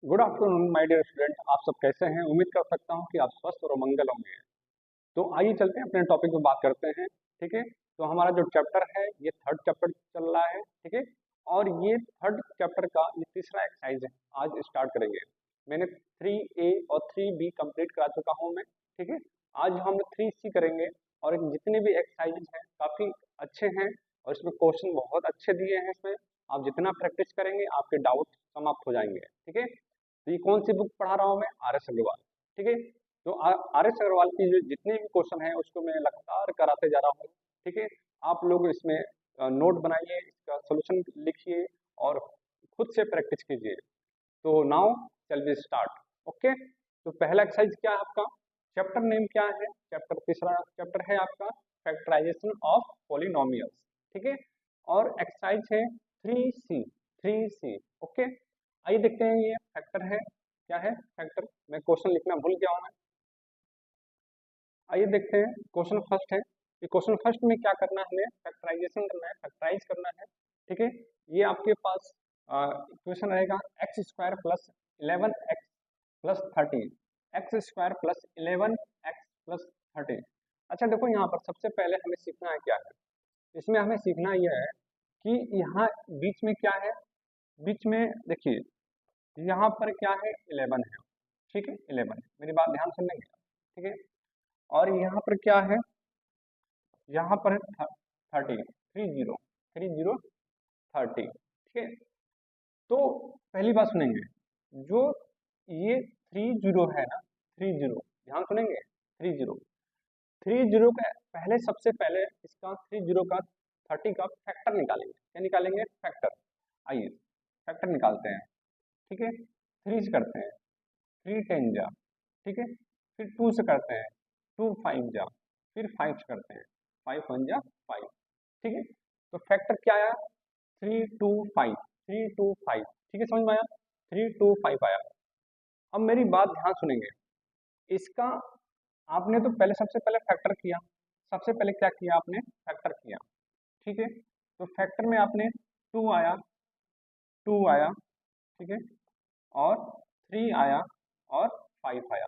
Good afternoon my dear student. आप सब कैसे हैं? उम्मीद कर सकता हूं कि आप स्वस्थ और मंगल होंगे। तो आइए चलते हैं अपने टॉपिक पे बात करते हैं। ठीक है, तो हमारा जो चैप्टर है ये थर्ड चैप्टर चल रहा है। ठीक है, और ये थर्ड चैप्टर का ये तीसरा एक्सरसाइज है, आज स्टार्ट करेंगे। मैंने 3A और 3B कंप्लीट करा चुका हूँ मैं। ठीक है, आज हम 3C करेंगे और जितने भी एक्सरसाइजेज हैं काफ़ी अच्छे हैं और इसमें क्वेश्चन बहुत अच्छे दिए हैं। इसमें आप जितना प्रैक्टिस करेंगे आपके डाउट समाप्त हो जाएंगे। ठीक है, तो ये कौन सी बुक पढ़ा रहा हूँ मैं? RS अग्रवाल। ठीक है, तो RS अग्रवाल की जो जितने भी क्वेश्चन हैं उसको मैं लगातार कराते जा रहा हूँ। ठीक है, आप लोग इसमें नोट बनाइए, इसका सोल्यूशन लिखिए और खुद से प्रैक्टिस कीजिए। तो नाउ चल वी स्टार्ट। ओके, तो पहला एक्सरसाइज क्या है आपका? चैप्टर नेम क्या है? चैप्टर तीसरा चैप्टर है आपका फैक्टराइजेशन ऑफ पॉलिनोमियल्स। ठीक है, और एक्सरसाइज है 3C। ओके, आइए देखते हैं ये फैक्टर है क्या है। फैक्टर मैं क्वेश्चन लिखना भूल गया हूं मैं। आइए देखते हैं क्वेश्चन फर्स्ट है। ये क्वेश्चन फर्स्ट में क्या करना है? हमें फैक्टराइजेशन करना है, फैक्टराइज करना है। ठीक है, ये आपके पास इक्वेशन रहेगा x square plus 11x plus 13, x square plus 11x plus 13। अच्छा देखो, यहाँ पर सबसे पहले हमें सीखना है क्या है? इसमें हमें सीखना यह है कि यहाँ बीच में क्या है। बीच में देखिए यहाँ पर क्या है? 11 है। ठीक है, 11 मेरी बात ध्यान सुनेंगे। ठीक है, और यहाँ पर क्या है? यहाँ पर है 30, 30 ठीक है, तो पहली बात सुनेंगे, जो ये 30 है ना, 30 ध्यान सुनेंगे। 30 का पहले सबसे पहले इसका 30 का 30 का फैक्टर निकालेंगे। क्या निकालेंगे? फैक्टर। आइए फैक्टर निकालते हैं। ठीक है, 3 से करते हैं, 3 10 जा। ठीक है, फिर 2 से करते हैं, 2 5 जा। फिर 5 से करते हैं, 5 1 जा 5। ठीक है, तो फैक्टर क्या आया? 3 2 5, 3 2 5। ठीक है, समझ में आया? 3 2 5 आया। अब मेरी बात ध्यान सुनेंगे। इसका आपने तो पहले सबसे पहले फैक्टर किया। सबसे पहले क्या किया आपने? फैक्टर किया। ठीक है, तो फैक्टर में आपने 2 आया, 2 आया। ठीक है, और 3 आया और 5 आया।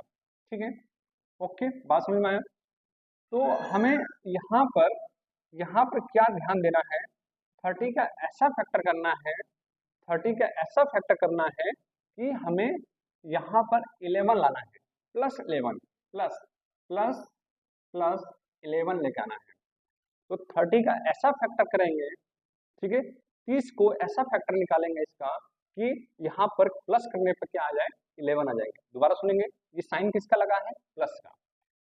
ठीक है, ओके, बात समझ में आया? तो हमें यहाँ पर क्या ध्यान देना है? 30 का ऐसा फैक्टर करना है, 30 का ऐसा फैक्टर करना है कि हमें यहाँ पर 11 लाना है, प्लस 11 प्लस प्लस प्लस 11 लेके आना है। तो 30 का ऐसा फैक्टर करेंगे। ठीक है, 30 को ऐसा फैक्टर निकालेंगे इसका कि यहाँ पर प्लस करने पर क्या आ जाए? 11 आ जाएंगे। दोबारा सुनेंगे, ये साइन किसका लगा है? प्लस का।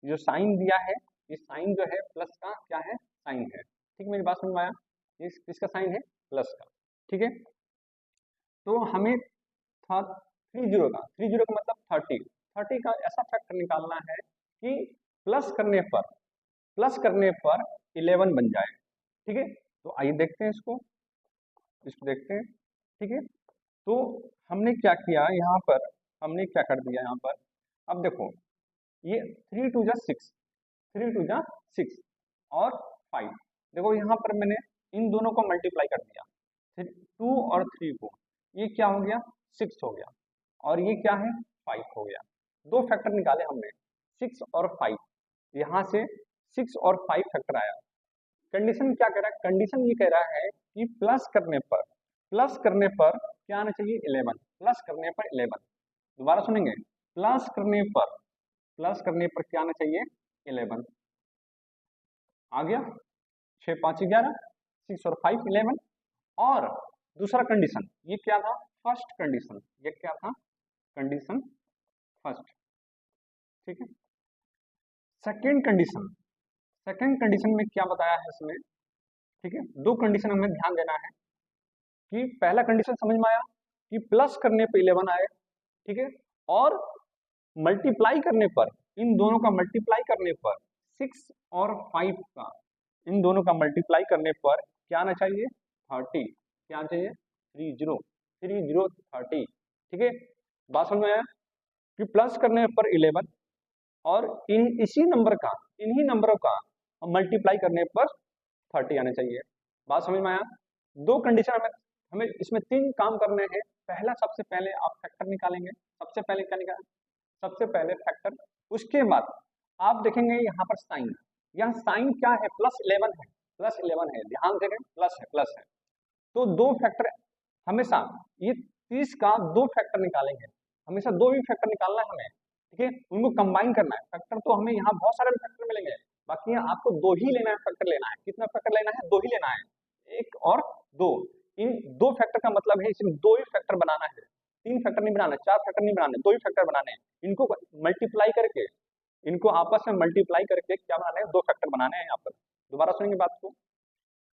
जो साइन दिया है ये साइन जो है प्लस का क्या है? साइन है। ठीक, मेरी बात समझ में आया? ये किसका साइन है? प्लस का। ठीक है, तो हमें था 30 का मतलब 30 का ऐसा फैक्टर निकालना है कि प्लस करने पर 11 बन जाए। ठीक है, तो आइए देखते हैं इसको देखते हैं। ठीक है, तो हमने क्या किया यहाँ पर? हमने क्या कर दिया यहाँ पर? अब देखो, ये 3 2 जा 6, 3 2 जा 6 और 5। देखो यहाँ पर मैंने इन दोनों को मल्टीप्लाई कर दिया, 2 और 3 को। ये क्या हो गया? 6 हो गया, और ये क्या है? 5 हो गया। दो फैक्टर निकाले हमने, 6 और 5। यहाँ से 6 और 5 फैक्टर आया। कंडीशन क्या कह रहा है? कंडीशन ये कह रहा है कि प्लस करने पर क्या आना चाहिए? 11। प्लस करने पर 11। दोबारा सुनेंगे, प्लस करने पर क्या आना चाहिए? 11 आ गया। 6 5 11, 6 और 5 11। और दूसरा कंडीशन ये क्या था? First condition. ये क्या था? Condition first. ठीक है, सेकेंड कंडीशन में क्या बताया है इसमें? ठीक है, दो कंडीशन हमें ध्यान देना है कि पहला कंडीशन समझ में आया कि प्लस करने पर 11 आए। ठीक है, और मल्टीप्लाई करने पर, इन दोनों का मल्टीप्लाई करने पर 6 और 5 का, इन दोनों का मल्टीप्लाई करने पर क्या आना चाहिए? 30। क्या आना चाहिए? 30 ठीक है, बात समझ में आया कि प्लस करने पर 11 और इन्हीं नंबरों का मल्टीप्लाई करने पर 30 आना चाहिए। बात समझ में आया? दो कंडीशन हमें इसमें 3 काम करने हैं। पहला सबसे पहले आप फैक्टर निकालेंगे। सबसे पहले क्या निकालें? सबसे पहले फैक्टर। उसके बाद आप देखेंगे यहाँ पर साइन, यहाँ साइन क्या है? +11 है, +11 है, ध्यान देखें, प्लस है, प्लस है। तो दो फैक्टर हमेशा, ये 30 का दो फैक्टर निकालेंगे, हमेशा दो ही फैक्टर निकालना है हमें, ठीक है, उनको कंबाइन करना है। फैक्टर तो हमें यहाँ बहुत सारे फैक्टर मिलेंगे, बाकी यहाँ आपको दो ही लेना है, फैक्टर लेना है। कितना फैक्टर लेना है? दो ही लेना है, एक और दो। इन दो फैक्टर का मतलब है इसमें दो ही फैक्टर बनाना है, तीन फैक्टर नहीं बनाना, चार फैक्टर नहीं बनाने, दो ही फैक्टर बनाने हैं। इनको मल्टीप्लाई करके, इनको आपस में मल्टीप्लाई करके क्या बनाना है? दो फैक्टर बनाने हैं यहाँ पर। दोबारा सुनेंगे बात को,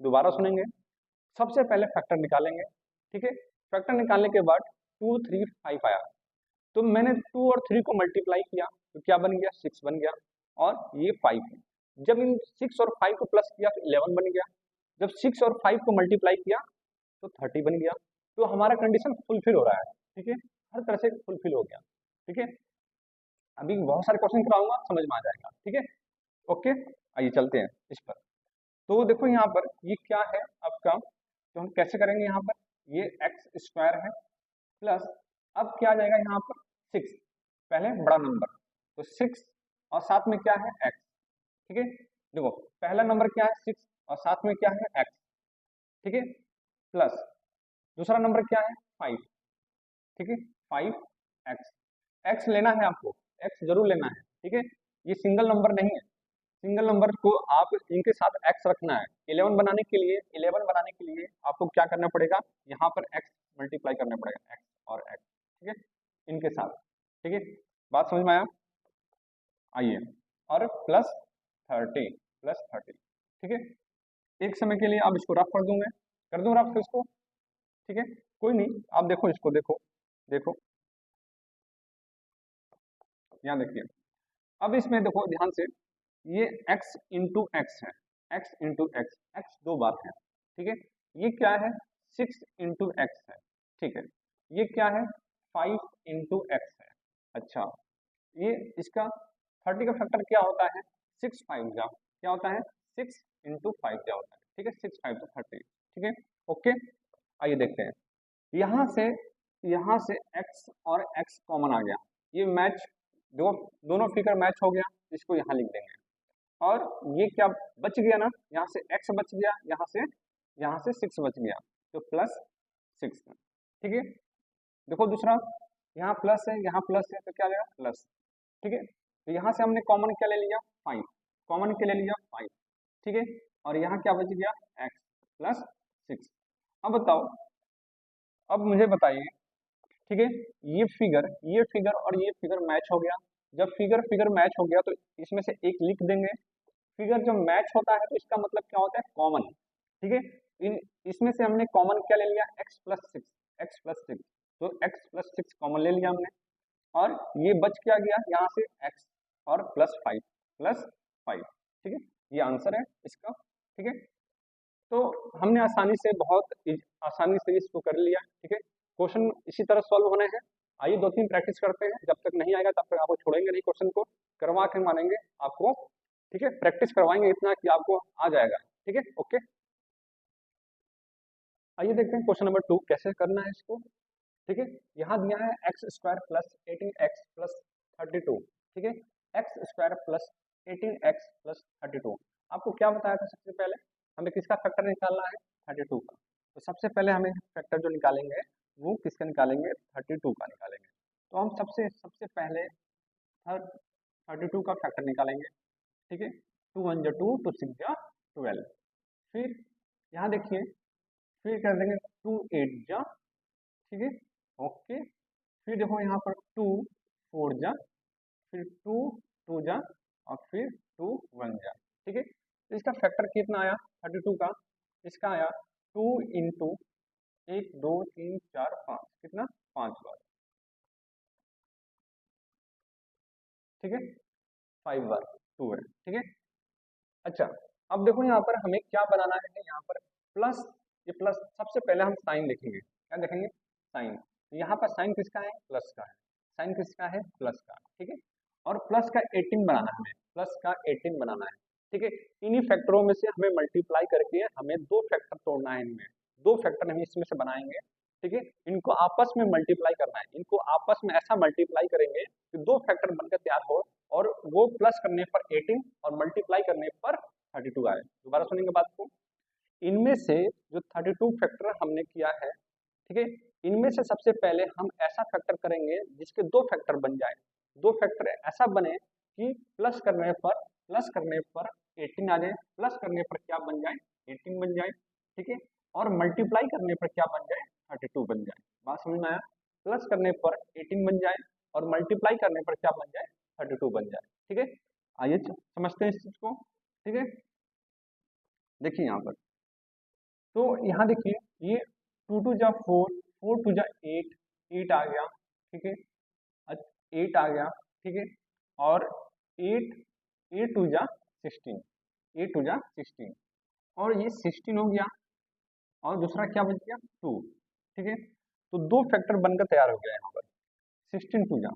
दोबारा सुनेंगे। सबसे पहले फैक्टर निकालेंगे, ठीक है। फैक्टर निकालने के बाद 2 3 5 आया, तो मैंने 2 और 3 को मल्टीप्लाई किया तो क्या बन गया? 6 बन गया, और ये 5 है। जब इन 6 और 5 को प्लस किया तो 11 बन गया। जब 6 और 5 को मल्टीप्लाई किया तो 30 बन गया। तो हमारा कंडीशन फुलफिल हो रहा है, ठीक है, हर तरह से फुलफिल हो गया, ठीक है। अभी बहुत सारे क्वेश्चन कराऊंगा, समझ में आ जाएगा, ठीक है, ओके। आइए चलते हैं इस पर। तो देखो यहाँ पर ये क्या है आपका, तो हम कैसे करेंगे? यहाँ पर ये x² है प्लस, अब क्या आ जाएगा यहाँ पर? 6, पहले बड़ा नंबर, तो 6 और साथ में क्या है? x, ठीक है। देखो पहला नंबर क्या है? 6 और साथ में क्या है? x, ठीक है, प्लस दूसरा नंबर क्या है? 5, ठीक है, 5x। x लेना है आपको, x जरूर लेना है, ठीक है। ये सिंगल नंबर नहीं है, सिंगल नंबर को आप इनके साथ x रखना है। 11 बनाने के लिए, 11 बनाने के लिए आपको क्या करना पड़ेगा? यहाँ पर x मल्टीप्लाई करना पड़ेगा, x और x, ठीक है, इनके साथ, ठीक है। बात समझ में आया? आइए, और +30, ठीक है। एक समय के लिए आप इसको रफ कर दूंगे, कर दूं रफ इसको, ठीक है, कोई नहीं, आप देखो इसको, देखो देखो, यहाँ देखिए। अब इसमें देखो ध्यान से, ये x इंटू एक्स है, x इंटू एक्स, एक्स दो बार है, ठीक है। ये क्या है? 6 इंटू एक्स है, ठीक है। ये क्या है? 5 इंटू एक्स है। अच्छा, ये इसका 30 का फैक्टर क्या होता है? 6 5 जा, क्या होता है? 6 इंटू 5 क्या होता है, ठीक है, 6 5 तो 30, ठीक है, ओके। आइए देखते हैं, यहाँ से x और x कॉमन आ गया, ये मैच, दो दोनों फिगर मैच हो गया, इसको यहाँ लिख देंगे। और ये क्या बच गया ना, यहाँ से x बच गया, यहाँ से 6 बच गया, तो +6, ठीक है। देखो दूसरा, यहाँ प्लस है, यहाँ प्लस है, तो क्या आ जाएगा? प्लस, ठीक है। तो यहाँ से हमने कॉमन क्या ले लिया? 5, कॉमन क्या ले लिया? 5, ठीक है। और यहाँ क्या बच गया? x +6। अब बताओ, अब मुझे बताइए, ठीक है, ये फिगर और ये फिगर मैच हो गया। जब फिगर मैच हो गया तो इसमें से एक लिख देंगे। फिगर जब मैच होता है तो इसका मतलब क्या होता है? कॉमन, ठीक है। इन इसमें से हमने कॉमन क्या ले लिया? x+6, तो x+6 कॉमन ले लिया हमने, और ये बच क्या गया? यहाँ से x और +5, ठीक है, ये आंसर है इसका, ठीक है। तो हमने आसानी से, बहुत आसानी से इसको कर लिया, ठीक है। क्वेश्चन इसी तरह सॉल्व होने हैं। आइए 2-3 प्रैक्टिस करते हैं, जब तक नहीं आएगा तब तक आपको छोड़ेंगे नहीं, क्वेश्चन को करवा के मानेंगे आपको, ठीक है, प्रैक्टिस करवाएंगे इतना कि आपको आ जाएगा, ठीक है, ओके। आइए देखते हैं क्वेश्चन नंबर 2 कैसे करना है इसको, ठीक है। यहाँ दिया है x² + 18x + 32, ठीक है, x² + 18x + 32। आपको क्या बताया था? सबसे पहले हमें किसका फैक्टर निकालना है? 32 का। तो सबसे पहले हमें फैक्टर जो निकालेंगे वो किसका निकालेंगे? 32 का निकालेंगे। तो हम सबसे पहले 32 का फैक्टर निकालेंगे, ठीक है। 2 1 2, 2 6 12। फिर यहाँ देखिए, फिर कर देंगे 2 8 जा, ठीक है, ओके। फिर देखो यहाँ पर 2 4 जा, फिर 2 2 जा, और फिर 2 1 जा, ठीक है। तो इसका फैक्टर कितना आया 32 का? इसका आया 2 इंटू 1 2 3 4 5, कितना? 5 बार, ठीक है, 5 बार 2 है, ठीक है। अच्छा, अब देखो यहाँ पर हमें क्या बनाना है? यहाँ पर प्लस, ये प्लस, सबसे पहले हम साइन लिखेंगे, क्या देखेंगे? साइन। यहाँ पर साइन किसका है? प्लस का है, साइन किसका है? प्लस का, ठीक है। और प्लस का 18 बनाना है हमें, प्लस का 18 बनाना है, ठीक है। इन्हीं फैक्टरों में से हमें मल्टीप्लाई करके हमें दो फैक्टर तोड़ना है, इनमें दो फैक्टर हम इसमें से बनाएंगे, ठीक है, इनको आपस में मल्टीप्लाई करना है, इनको आपस में ऐसा मल्टीप्लाई करेंगे कि दो फैक्टर बनकर तैयार हो और वो प्लस करने पर 18 और मल्टीप्लाई करने पर 32 आए। दोबारा सुनेंगे बात को, इनमें से जो 32 फैक्टर हमने किया है, ठीक है, इनमें से सबसे पहले हम ऐसा फैक्टर करेंगे जिसके दो फैक्टर बन जाए, दो फैक्टर ऐसा बने कि प्लस करने पर 18 आ जाए, प्लस करने पर क्या बन जाए 18 बन जाए, ठीक है, और मल्टीप्लाई करने पर क्या बन जाए 32 बन जाए। बात समझ में आया, प्लस करने पर 18 बन जाए और मल्टीप्लाई करने पर क्या बन जाए 32 बन जाए, ठीक है। आइए समझते हैं इस चीज को, ठीक है। देखिए यहाँ पर, तो यहाँ देखिए ये 2 टू जा 4, 4 टू जा 8, 8 आ गया, ठीक है, 8 आ गया, ठीक है, और 8, 8 टू जा 16, 8 टू जा 16, और ये 16 हो गया, और दूसरा क्या बच गया 2, ठीक है। तो दो फैक्टर बनकर तैयार हो गया यहाँ पर, 16 टू जा,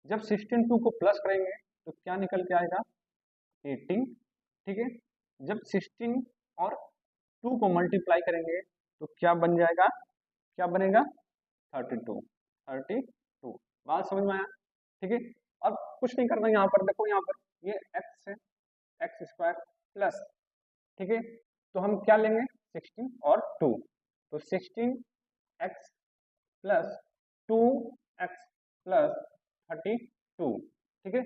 जब 16 2 को प्लस करेंगे तो क्या निकल के आएगा 18, ठीक है। जब 16 और 2 को मल्टीप्लाई करेंगे तो क्या बन जाएगा, क्या बनेगा 32, 32। बात समझ में आया, ठीक है। अब कुछ नहीं करना, यहाँ पर देखो, यहाँ पर ये x है, एक्स स्क्वायर प्लस, ठीक है, तो हम क्या लेंगे 16 और 2, तो 16x प्लस 2x प्लस 32, ठीक है,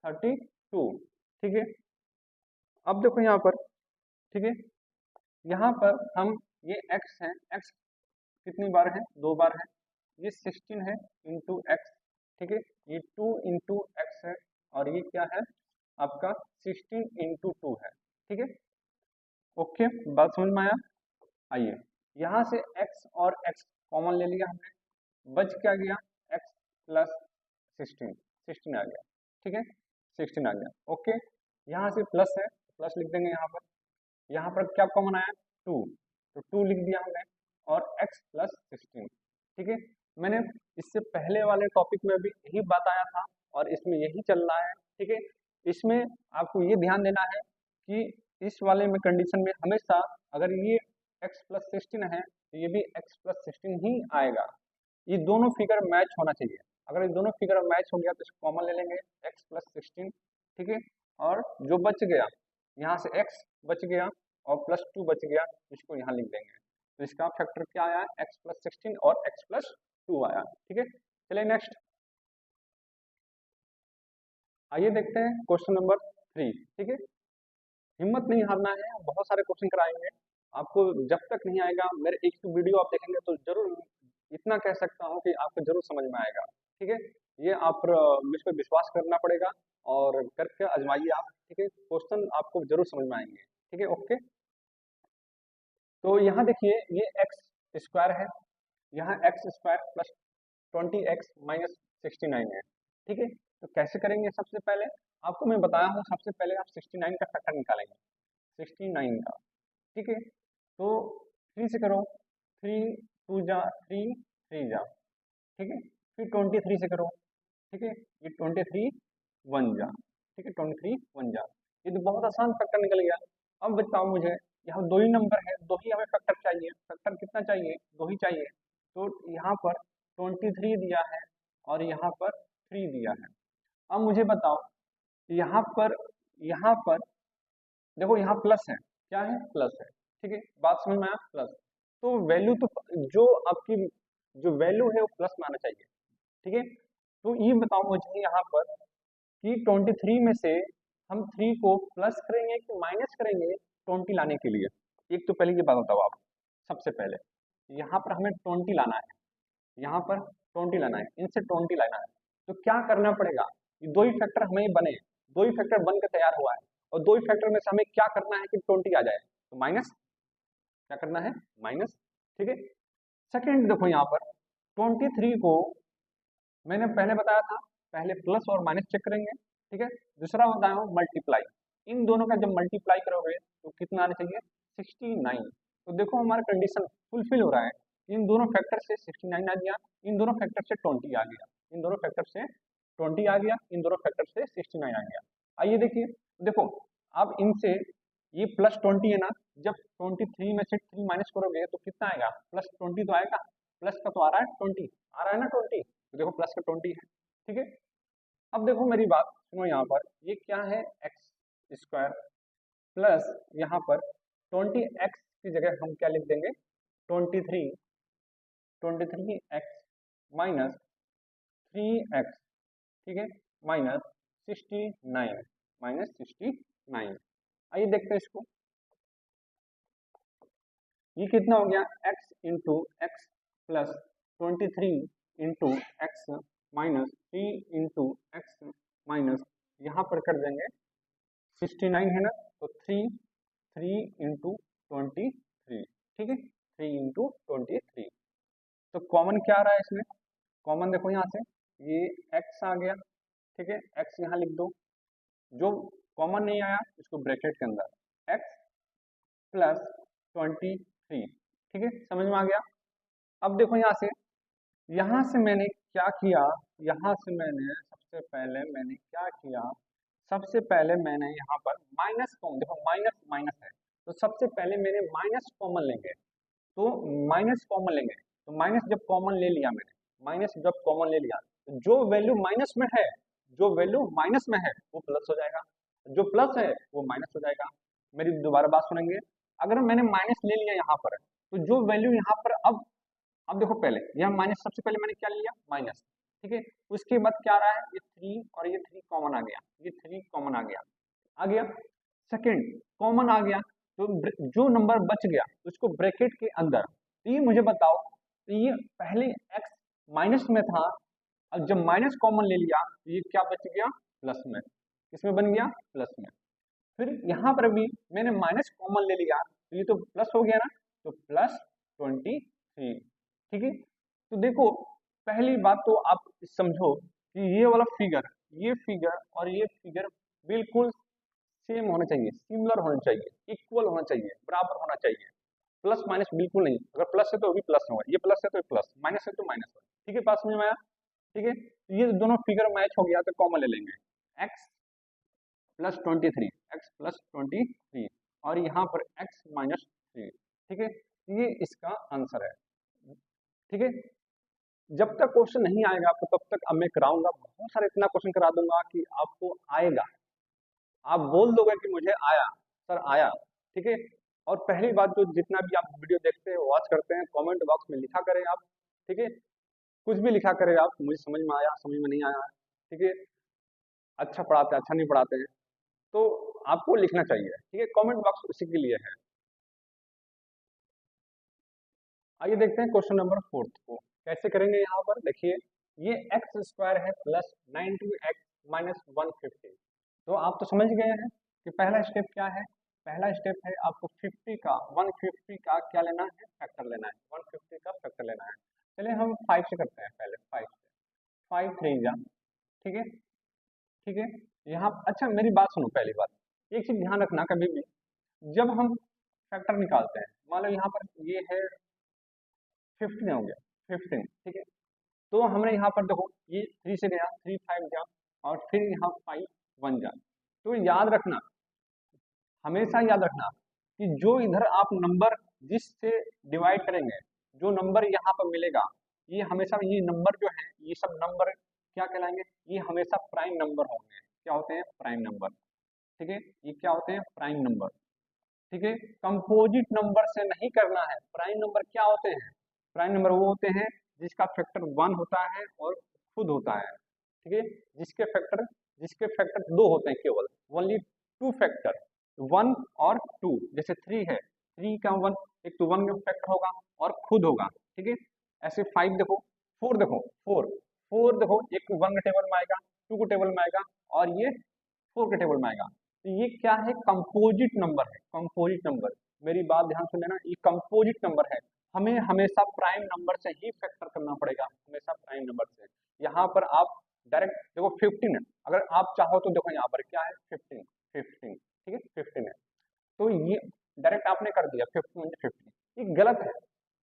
32, ठीक है। अब देखो यहाँ पर, ठीक है, यहाँ पर हम ये x है, x कितनी बार है, दो बार है, ये 16 है इंटू एक्स, ठीक है, ये 2 इंटू एक्स है, और ये क्या है आपका 16 इंटू 2 है, ठीक है। ओके, बात समझ में आया। आइए यहाँ से x और x कॉमन ले लिया हमने, बच क्या गया x प्लस 16, 16 आ गया, ठीक है, 16 आ गया। ओके, यहाँ से प्लस है, प्लस लिख देंगे यहाँ पर क्या कॉमन आया 2, तो 2 लिख दिया हमने, और x प्लस 16, ठीक है। मैंने इससे पहले वाले टॉपिक में भी यही बात आया था और इसमें यही चल रहा है, ठीक है। इसमें आपको ये ध्यान देना है कि इस वाले में कंडीशन में हमेशा अगर ये x प्लस 16 है तो ये भी x प्लस 16 ही आएगा, ये दोनों फिगर मैच होना चाहिए। अगर ये दोनों फिगर मैच हो गया तो इसको कॉमन ले लेंगे x प्लस 16, ठीक है, और जो बच गया यहाँ से x बच गया और प्लस 2 बच गया, इसको यहाँ लिख देंगे, तो इसका फैक्टर क्या आया x प्लस 16 और x प्लस 2 आया, ठीक है। चलिए नेक्स्ट, आइए देखते हैं क्वेश्चन नंबर 3, ठीक है। हिम्मत नहीं हारना है, बहुत सारे क्वेश्चन कराएंगे आपको, जब तक नहीं आएगा मेरे एक वीडियो आप देखेंगे तो जरूर, इतना कह सकता हूँ कि आपको जरूर समझ में आएगा, ठीक है। ये आप मुझ पर विश्वास करना पड़ेगा और करके आजमाइए आप, ठीक है, क्वेश्चन आपको जरूर समझ में आएंगे, ठीक है। ओके, तो यहाँ देखिए ये एक्स स्क्वायर है, यहाँ x square plus 20x minus 69 है, ठीक है। तो कैसे करेंगे, सबसे पहले आपको मैं बताया हूँ, सबसे पहले आप 69 का फैक्टर निकालेंगे, 69 का, ठीक है। तो 3 से करो, 3 2 जा 3, 3 जा, ठीक है, फिर 23 से करो, ठीक है, ये 23 1 जा, ठीक है, 23 1 जा, ये तो बहुत आसान फैक्टर निकल गया। अब बताओ मुझे, यहाँ दो ही नंबर है, दो ही हमें फैक्टर चाहिए, फैक्टर कितना चाहिए, दो ही चाहिए, तो यहाँ पर 23 दिया है और यहाँ पर 3 दिया है। अब मुझे बताओ यहाँ पर देखो, यहाँ प्लस है, क्या है प्लस है, ठीक है, बात समझ में आया, प्लस, तो वैल्यू तो जो आपकी जो वैल्यू है वो प्लस में आना चाहिए, ठीक है। तो ये बताओ मुझे यहाँ पर कि 23 में से हम 3 को प्लस करेंगे कि माइनस करेंगे 20 लाने के लिए, एक तो पहले ये बात बताओ आप। सबसे पहले यहाँ पर हमें 20 लाना है, यहाँ पर 20 लाना है, इनसे 20 लाना है, तो क्या करना पड़ेगा, ये दो ही फैक्टर हमें बने, दो ही फैक्टर बन के तैयार हुआ है, और दो ही फैक्टर में से हमें क्या करना है कि 20 आ जाए, तो माइनस, क्या करना है माइनस, ठीक है। सेकेंड देखो यहाँ पर 23 को मैंने पहले बताया था, पहले प्लस और माइनस चेक करेंगे, ठीक है। दूसरा बताया हूँ मल्टीप्लाई, इन दोनों का जब मल्टीप्लाई करोगे तो कितना आना चाहिए 69, तो देखो हमारा कंडीशन फुलफिल हो रहा है, इन दोनों फैक्टर से 69 आ गया, इन दोनों फैक्टर से 20 आ गया, इन दोनों फैक्टर से 20 आ गया, इन दोनों फैक्टर से 69 आ गया। आइए देखिए, देखो अब इनसे ये प्लस 20 है ना, जब 23 में से 3 माइनस करोगे तो कितना आएगा प्लस 20 तो आएगा, प्लस का तो आ रहा है 20, आ रहा है ना 20, तो देखो प्लस का 20 है, ठीक है। अब देखो मेरी बात सुनो, यहाँ पर ये क्या है, एक्स स्क्वायर प्लस यहाँ पर 20x की जगह हम क्या लिख देंगे, 23, 23x माइनस 3x, ठीक है, माइनस 69, माइनस 69। आइए देखते हैं इसको, ये कितना हो गया, x into x plus 23 into x minus 3 into x minus, यहाँ पर कर देंगे 69 है ना, तो 3 इंटू 23, ठीक है, 3 इंटू 23। तो कॉमन क्या आ रहा है इसमें, कॉमन देखो यहाँ से ये x आ गया, ठीक है, x यहाँ लिख दो, जो कॉमन नहीं आया इसको ब्रैकेट के अंदर x प्लस 23, ठीक है, समझ में आ गया। अब देखो यहाँ से मैंने क्या किया, यहाँ से मैंने सबसे पहले मैंने क्या किया, सबसे पहले मैंने यहाँ पर माइनस कॉमन, देखो माइनस माइनस है, तो सबसे पहले मैंने माइनस कॉमन लेंगे, तो माइनस कॉमन लेंगे, तो माइनस जब कॉमन ले लिया मैंने, माइनस जब कॉमन ले लिया, तो जो वैल्यू माइनस में है, जो वैल्यू माइनस में है वो प्लस हो जाएगा, जो प्लस है वो माइनस हो जाएगा। मेरी दोबारा बात सुनेंगे, अगर मैंने माइनस ले लिया यहाँ पर, तो जो वैल्यू यहाँ पर अब देखो पहले यह माइनस, सबसे पहले मैंने क्या लिया, माइनस, ठीक है, उसके बाद क्या आ रहा है, ये 3 और ये 3 कॉमन आ गया, ये 3 कॉमन आ गया सेकंड कॉमन आ गया, तो जो नंबर बच गया उसको ब्रैकेट के अंदर, तो ये मुझे बताओ, तो ये पहले x माइनस में था, अब जब माइनस कॉमन ले लिया तो ये क्या बच गया, प्लस में, किसमें बन गया, प्लस में। फिर यहाँ पर भी मैंने माइनस कॉमन ले लिया, तो ये तो प्लस हो गया ना, तो प्लस 23, ठीक है। तो देखो पहली बात तो आप समझो कि ये वाला फिगर, ये फिगर और ये फिगर बिल्कुल सेम होना चाहिए, सिमिलर होना चाहिए, इक्वल होना चाहिए, बराबर होना चाहिए, प्लस माइनस बिल्कुल नहीं, अगर प्लस है तो भी प्लस होगा, ये प्लस है तो प्लस, माइनस है तो माइनस होगा, ठीक है, बात समझ में आया, ठीक है। तो ये दोनों फिगर मैच हो गया तो कॉमन ले लेंगे, x प्लस 23, एक्स प्लस 23 और यहाँ पर x माइनस 3, ठीक है, ये इसका आंसर है, ठीक है। जब तक क्वेश्चन नहीं आएगा आपको तब तक अब मैं कराऊंगा, बहुत सारे इतना क्वेश्चन करा दूंगा कि आपको आएगा, आप बोल दोगे कि मुझे आया, सर आया, ठीक है। और पहली बात, जो जितना भी आप वीडियो देखते हैं वॉच करते हैं, कमेंट बॉक्स में लिखा करें आप, ठीक है, कुछ भी लिखा करें आप, मुझे समझ में आया, समझ में नहीं आया, ठीक है, अच्छा पढ़ाते हैं, अच्छा नहीं पढ़ाते हैं, तो आपको लिखना चाहिए, ठीक है, कमेंट बॉक्स उसी के लिए है। आइए देखते हैं क्वेश्चन नंबर 4 को कैसे करेंगे। यहाँ पर देखिए ये एक्स स्क्वायर है प्लस 9x माइनस 150, तो आप तो समझ गए हैं कि पहला स्टेप क्या है, पहला स्टेप है आपको 150 का क्या लेना है, फैक्टर लेना है, 150 का फैक्टर लेना है। चलिए हम 5 से करते हैं, पहले 5 से, 5 3 जा, ठीक है, ठीक है। यहाँ अच्छा मेरी बात सुनो, पहली बात एक चीज ध्यान रखना, कभी भी जब हम फैक्टर निकालते हैं, मान लो यहाँ पर ये है 15 हो गया, 15, ठीक है, तो हमने यहाँ पर देखो ये 3 से गया, 3 5 जा और फिर यहाँ 5 1 जा, तो याद रखना, हमेशा याद रखना कि जो इधर आप नंबर जिससे डिवाइड करेंगे, जो नंबर यहाँ पर मिलेगा, ये हमेशा, ये नंबर जो है, ये सब नंबर क्या कहलाएंगे, ये हमेशा प्राइम नंबर होंगे, क्या होते हैं, प्राइम नंबर, ठीक है, ये क्या होते हैं, प्राइम नंबर, ठीक है। कंपोजिट नंबर से नहीं करना है, प्राइम नंबर क्या होते हैं, प्राइम नंबर वो होते हैं जिसका फैक्टर 1 होता है और खुद होता है, ठीक है, जिसके फैक्टर 2 होते हैं केवल, ओनली 2 फैक्टर, 1 और 2, जैसे 3 है, 3 का 1, एक तो 1 में फैक्टर होगा और खुद होगा, ठीक है। ऐसे 5 देखो, 4 देखो, 4 देखो, एक 1 के टेबल में आएगा, 2 के टेबल में आएगा और ये 4 के टेबल में आएगा, तो ये क्या है, कंपोजिट नंबर है, कंपोजिट नंबर, मेरी बात ध्यान से लेना, ये कंपोजिट नंबर है, हमें हमेशा प्राइम नंबर से ही फैक्टर करना पड़ेगा, हमेशा प्राइम नंबर से। यहाँ पर आप डायरेक्ट देखो 15 है, अगर आप चाहो तो देखो यहाँ पर क्या है 15, ठीक है, 15 है, तो ये डायरेक्ट आपने कर दिया 15, ये गलत है,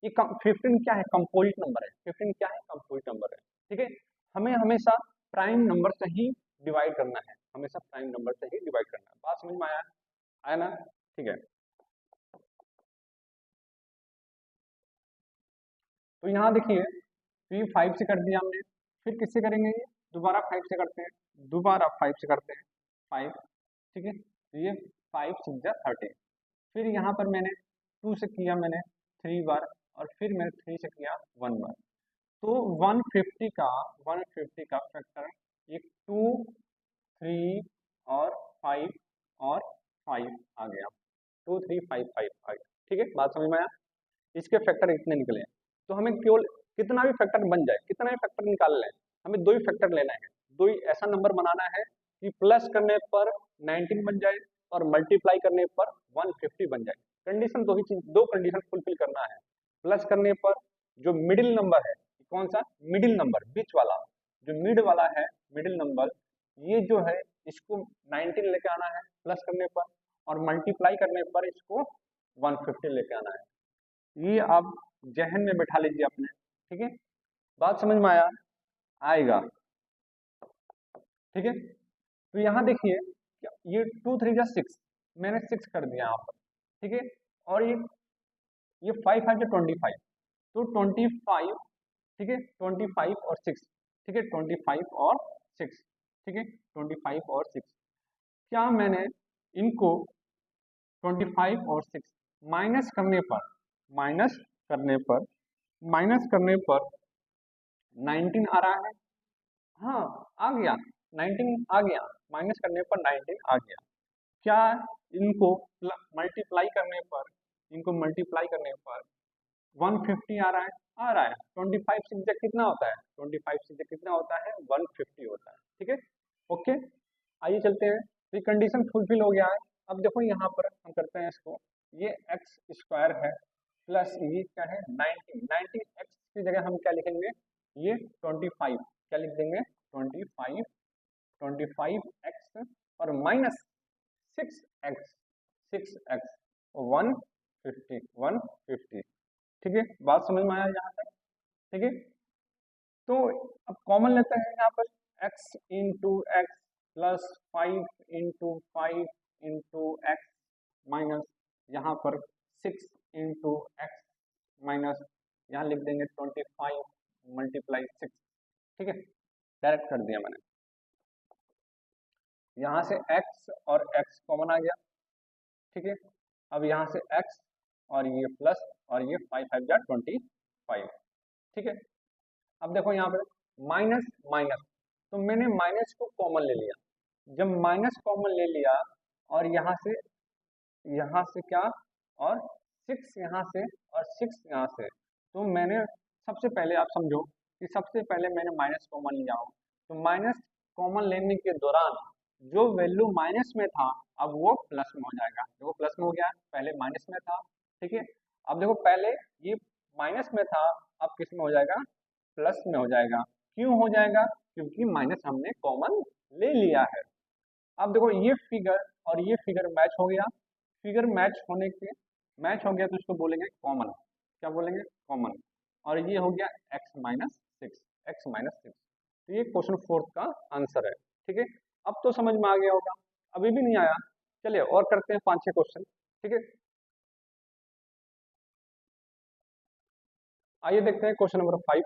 ये 15 क्या है, कंपोजिट नंबर है, 15 क्या है, कंपोजिट नंबर है, ठीक है। हमें हमेशा प्राइम नंबर से ही डिवाइड करना है, हमेशा प्राइम नंबर से ही डिवाइड करना है, बात समझ में आया, आया ना, ठीक है। तो यहाँ देखिए, तो ये 5 से कर दिया हमने, फिर किससे करेंगे, ये दोबारा 5 से करते हैं, दोबारा 5 से करते हैं, 5, ठीक है, तो ये 5 6 जा 30, फिर यहाँ पर मैंने 2 से किया मैंने 3 बार, और फिर मैंने 3 से किया 1 बार, तो 150 का फैक्टर ये 2 3 और 5 और 5 आ गया, 2 3 5 5 5, ठीक है, बात समझ में आया। इसके फैक्टर इतने निकले हैं, तो हमें केवल कितना भी फैक्टर बन जाए, कितना भी फैक्टर निकाल लें, हमें 2 ही फैक्टर लेना है, 2 ही ऐसा नंबर बनाना है कि प्लस करने पर 19 बन जाए और मल्टीप्लाई करने पर 150 बन जाए। कंडीशन दो ही चीज, 2 कंडीशन फुलफिल करना है। प्लस करने पर जो मिडिल नंबर है, कौन सा मिडिल नंबर, बीच वाला, जो मिड वाला है मिडिल नंबर, ये जो है इसको 19 लेके आना है प्लस करने पर, और मल्टीप्लाई करने पर इसको 150 लेके आना है। ये आप जहन में बैठा लीजिए अपने, ठीक है, बात समझ में आया, आएगा, ठीक है। तो यहाँ देखिए, ये 2 3 जा 6, मैंने 6 कर दिया यहाँ पर, ठीक है, और ये 5 5 जा 25, तो 25, ठीक है, 25 और 6, ठीक है, 25 और 6, ठीक है, 25 और 6, क्या मैंने इनको 25 और 6 माइनस करने पर, माइनस करने पर माइनस करने पर 19 आ रहा है, हाँ आ गया, 19 आ गया, माइनस करने पर 19 आ गया, क्या इनको मल्टीप्लाई करने पर, इनको मल्टीप्लाई करने पर 150 आ रहा है, आ रहा है, 25 से कितना होता है, 25 से कितना होता है, 150 होता है, ठीक है, ओके, आइए चलते हैं, तो ये कंडीशन फुलफिल हो गया है। अब देखो यहाँ पर हम करते हैं इसको, ये एक्स स्क्वायर है प्लस ये क्या है 19 एक्स की जगह हम क्या लिखेंगे, ये 25, क्या लिख देंगे 25 एक्स और माइनस 6 एक्स 150, ठीक है, बात समझ में आया यहाँ तक, ठीक है। तो अब कॉमन लेते हैं यहाँ पर, x into x plus 5 into 5 into x minus यहाँ पर 6 इंटू एक्स माइनस यहाँ लिख देंगे 25 मल्टीप्लाई 6, ठीक है, डायरेक्ट कर दिया मैंने, यहाँ से x और x कॉमन आ गया, ठीक है, अब यहाँ से x और ये प्लस और ये 5 5 जा 25, ठीक है। अब देखो यहाँ पे माइनस माइनस, तो मैंने माइनस को कॉमन ले लिया, जब माइनस कॉमन ले लिया और यहाँ से क्या, और 6 यहाँ से और 6 यहाँ से, तो मैंने सबसे पहले आप समझो कि सबसे पहले मैंने माइनस कॉमन लिया हो, तो माइनस कॉमन लेने के दौरान जो वैल्यू माइनस में था अब वो प्लस में हो जाएगा, देखो प्लस में हो गया, पहले माइनस में था, ठीक है, अब देखो पहले ये माइनस में था, अब किस में हो जाएगा, प्लस में हो जाएगा, क्यों हो जाएगा, क्योंकि माइनस हमने कॉमन ले लिया है। अब देखो ये फिगर और ये फिगर मैच हो गया, फिगर मैच हो गया तो इसको बोलेंगे कॉमन, क्या बोलेंगे कॉमन, और ये हो गया x-6, तो ये क्वेश्चन 4 का आंसर है, ठीक है। अब तो समझ में आ गया होगा, अभी भी नहीं आया, चलिए और करते हैं 5 6 क्वेश्चन, ठीक है। आइए देखते हैं क्वेश्चन नंबर 5,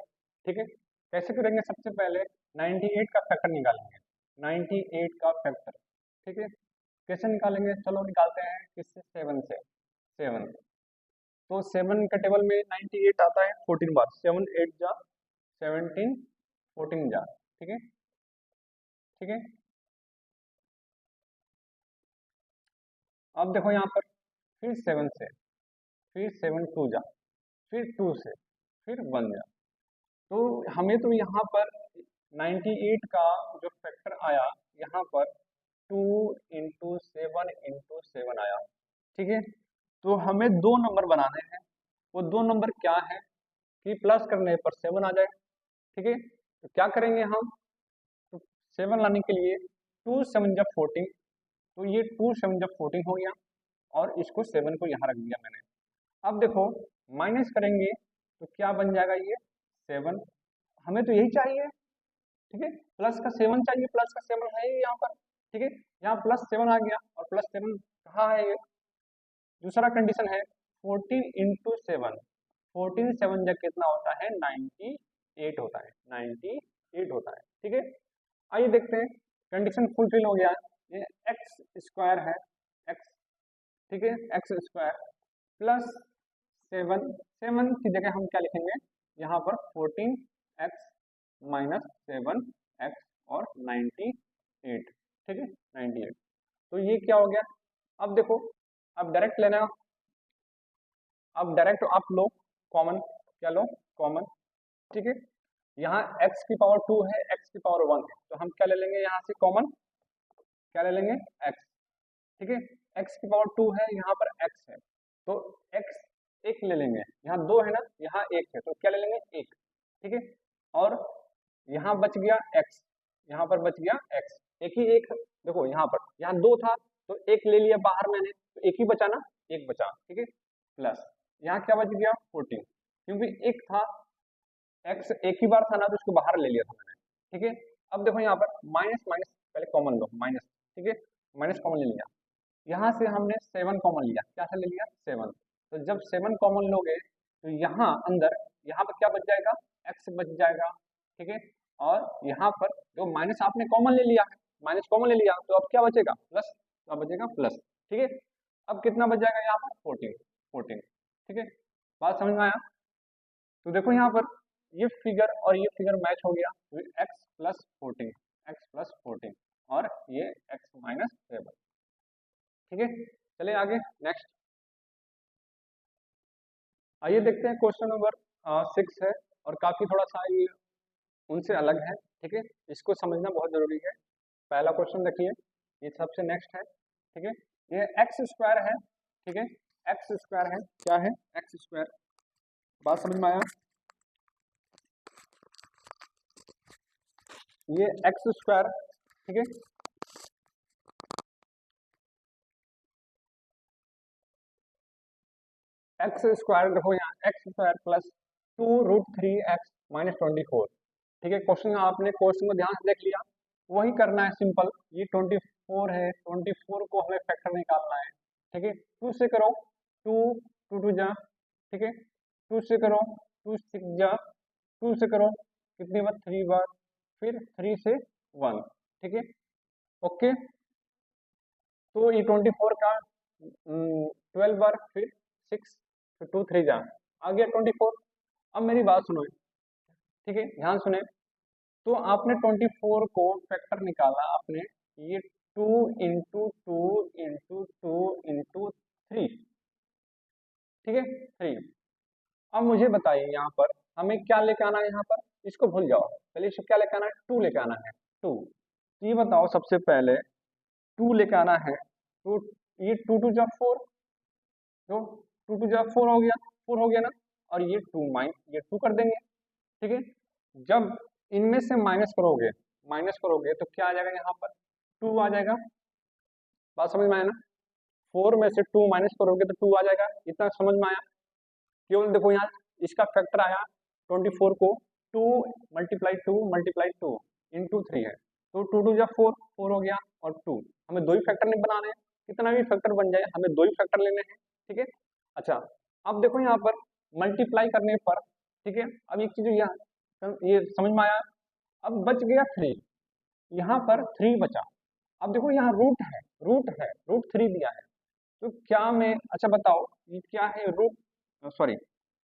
ठीक है, कैसे करेंगे, सबसे पहले 98 का फैक्टर निकालेंगे, 98 का फैक्टर, ठीक है, कैसे निकालेंगे, चलो निकालते हैं किससे, 7 से, 7, तो 7 का टेबल में 98 आता है 14 बार, 7 8 जा 17 14 जा, ठीक है, ठीक है। अब देखो यहाँ पर फिर 7 से, फिर 7 2 जा, फिर 2 से, फिर 1 जा, तो हमें तो यहाँ पर 98 का जो फैक्टर आया यहाँ पर 2 इंटू 7 आया, ठीक है, तो हमें 2 नंबर बनाने हैं, वो 2 नंबर क्या है कि प्लस करने पर 7 आ जाए, ठीक है, तो क्या करेंगे हम, तो 7 लाने के लिए 2 7 जब 14, तो ये 2 7 जब 14 हो गया, और इसको 7 को यहाँ रख दिया मैंने। अब देखो माइनस करेंगे तो क्या बन जाएगा, ये 7, हमें तो यही चाहिए, ठीक है, प्लस का 7 चाहिए, प्लस का 7 है यहाँ पर, ठीक है, यहाँ प्लस 7 आ गया, और प्लस 7 कहाँ है ये, दूसरा कंडीशन है 14 इंटू 7, 14 7 जब कितना होता है 98 होता है, 98 होता है। ठीक है, आइए देखते हैं, कंडीशन फुलफिल हो गया। ये एक्स स्क्वायर है, एक्स, ठीक है, एक्स स्क्वायर प्लस 7, 7 की जगह हम क्या लिखेंगे यहाँ पर 14x माइनस 7x और 98, ठीक है 98। तो ये क्या हो गया, अब देखो, अब डायरेक्ट लेना, अब डायरेक्ट आप लो कॉमन, क्या लो कॉमन, ठीक है, यहाँ x की पावर 2 है, x की पावर 1 है, तो हम क्या ले लेंगे यहाँ से कॉमन, क्या ले लेंगे x, ठीक है, x की पावर 2 है, यहाँ पर x है, तो x एक ले लेंगे, यहाँ 2 है ना, यहाँ 1 है, तो क्या ले लेंगे 1, ठीक है, और यहाँ बच गया x, यहाँ पर बच गया x, एक ही एक, देखो यहाँ 2 था तो एक ले लिया बाहर मैंने, तो एक ही बचा ना, एक बचा, ठीक है, प्लस यहाँ क्या बच गया 14, क्योंकि एक था, x एक ही बार था ना, तो उसको बाहर ले लिया था मैंने, ठीक है। अब देखो यहाँ पर माइनस माइनस पहले कॉमन लो, माइनस, ठीक है, माइनस कॉमन ले लिया, यहाँ से हमने 7 कॉमन लिया, क्या से ले लिया 7, तो जब 7 कॉमन लोगे तो यहाँ अंदर, यहाँ पर क्या बच जाएगा x बच जाएगा, ठीक है, और यहाँ पर जो माइनस आपने कॉमन ले लिया है, माइनस कॉमन ले लिया, तो अब क्या बचेगा प्लस, तो अब बचेगा प्लस, ठीक है। अब कितना बच जाएगा यहाँ पर 14, 14, ठीक है, बात समझ में आया। तो देखो यहाँ पर ये फिगर और ये फिगर मैच हो गया, तो x प्लस 14, एक्स प्लस 14 और ये x माइनस 7, ठीक है। चलिए आगे नेक्स्ट, आइए देखते हैं क्वेश्चन नंबर 6 है, और काफी थोड़ा सा ये उनसे अलग है, ठीक है, इसको समझना बहुत जरूरी है। पहला क्वेश्चन देखिए, ये सबसे नेक्स्ट है, ठीक है, ये एक्स स्क्वायर है, ठीक है, एक्स स्क्वायर है, क्या है एक्स स्क्वायर, बात समझ में आया, ये एक्स स्क्वायर, ठीक है, एक्स स्क्वायर देखो यहाँ x square plus 2√3x minus 24, ठीक है, क्वेश्चन आपने क्वेश्चन को ध्यान से देख लिया, वही करना है सिंपल, ये 24 है, 24 को हमें फैक्टर निकालना है, ठीक है, 2 से करो, 2 2 2 जा, ठीक है, 2 से करो, 2 6 जा, 2 से करो कितनी बार 3 बार, फिर 3 से 1, ठीक है, ओके, तो ये 24 का 12 बार, फिर 6, फिर 2 3 जा, आ गया 24। अब मेरी बात सुनो, ठीक है, ध्यान सुने, तो आपने 24 को फैक्टर निकाला आपने, ये 2 इंटू 2 इंटू 2 इंटू 3, ठीक है 3। अब मुझे बताइए यहाँ पर हमें क्या लेके आना है, यहाँ पर इसको भूल जाओ, पहले इसको क्या लेके आना है 2 लेके आना है 2, ये बताओ सबसे पहले 2 लेके आना है, तो ये 2 2 जा 4, तो 2 2 जा 4 हो गया, 4 हो गया ना, और ये 2 ये 2 कर देंगे, ठीक है, जब इनमें से माइनस करोगे तो क्या आ जाएगा यहाँ पर 2 आ जाएगा, बात समझ में आया ना, 4 में से 2 माइनस करोगे तो 2 आ जाएगा, इतना समझ में आया। केवल देखो यहाँ इसका फैक्टर आया 24 को 2 मल्टीप्लाई 2 इंटू 3 है, तो 2 2 जा 4, 4 हो गया, और 2 हमें दो ही फैक्टर नहीं बनाने हैं, कितना भी फैक्टर बन जाए हमें दो ही फैक्टर लेने हैं, ठीक है। अच्छा, अब देखो यहाँ पर मल्टीप्लाई करने पर, ठीक है, अब एक चीज ये समझ में आया, अब बच गया 3, यहाँ पर 3 बचा, अब देखो यहाँ रूट 3 दिया है, तो क्या मैं, अच्छा बताओ ये क्या है रूट, सॉरी